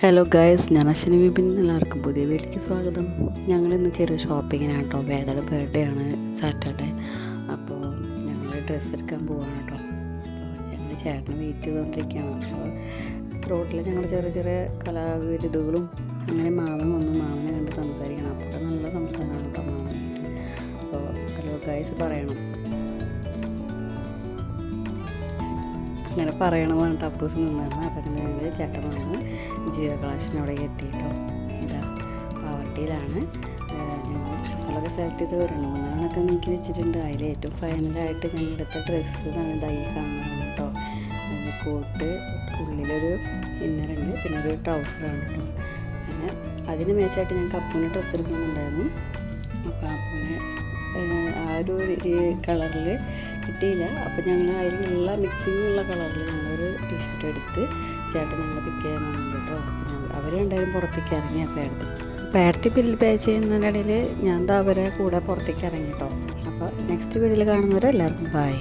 Hello guys, ഞാൻ അശ്വിനി വിപിൻ. എല്ലാവർക്കും പുതിയ വീട്ടിലേക്ക് സ്വാഗതം. ഞങ്ങളിന്ന് ചെറിയ ഷോപ്പിങ്ങിനാണ് കേട്ടോ. വേദയുടെ ബർത്ത്ഡേ ആണ് സാറ്റർഡേ. അപ്പോൾ ഞങ്ങൾ ഡ്രസ്സ് എടുക്കാൻ പോവാണ് കേട്ടോ. അപ്പോൾ ഞങ്ങൾ ചേട്ടന് വെയിറ്റ് ചെയ്തുകൊണ്ടിരിക്കുകയാണ്. അപ്പോൾ റോഡിൽ ഞങ്ങൾ ചെറിയ ചെറിയ കലാവിരുതുകളും അങ്ങനെ മാമൻ വന്നു. മാമനെ കണ്ട് സംസാരിക്കണം. അപ്പോൾ നല്ല സംസാരമാണ് കേട്ടോ മാമനായിട്ട്. അപ്പോൾ ഹലോ ഗൈസ് പറയണം, അങ്ങനെ പറയണമെന്ന് ടപ്പൂസ് നിന്നായിരുന്നു. അപ്പം ഞങ്ങൾ ചേട്ടൻ വന്ന് ജിയോ കളക്ഷൻ അവിടെ എത്തിയിട്ടോ. ഇതാ പാവർട്ടിയിലാണ്. ഞങ്ങൾ ഡ്രസ്സുകളൊക്കെ സെലക്ട് ചെയ്ത് 2-3 നീക്കി വെച്ചിട്ടുണ്ട്. അതിൽ ഏറ്റവും ഫൈനലായിട്ട് ഞങ്ങൾ എടുത്ത ഡ്രസ്സ് ഇതായി കാണുന്നതാണ് കേട്ടോ. കോട്ട്, ഉള്ളിലൊരു ഇന്നറുണ്ട്, പിന്നെ ഒരു ട്രൗസറാണ് കേട്ടോ. അങ്ങനെ അതിന് മേച്ചായിട്ട് ഞങ്ങൾക്ക് അപ്പൂന് ഡ്രസ്സ് എടുക്കുന്നുണ്ടായിരുന്നു. അപ്പോൾ അപ്പൂന് ആ ഒരു കളറിൽ കിട്ടിയില്ല. അപ്പോൾ ഞങ്ങൾ അതിലുള്ള മിക്സിങ്ങുള്ള കളറിൽ ഞങ്ങളൊരു ടീഷർട്ട് എടുത്ത് ചേട്ടൻ ഞങ്ങൾ പിക്ക് ചെയ്യാൻ വന്നിട്ടുണ്ട് കേട്ടോ. അവർ രണ്ടായാലും പുറത്തേക്ക് ഇറങ്ങി. അപ്പോൾ ഏടത്തി ബില്ല് പേ ചെയ്യുന്നതിനിടയിൽ ഞാൻ അവരെ കൂടെ പുറത്തേക്ക് ഇറങ്ങി കേട്ടോ. അപ്പോൾ നെക്സ്റ്റ് വീഡിയോയിൽ കാണുന്നവരെല്ലാവർക്കും ബൈ.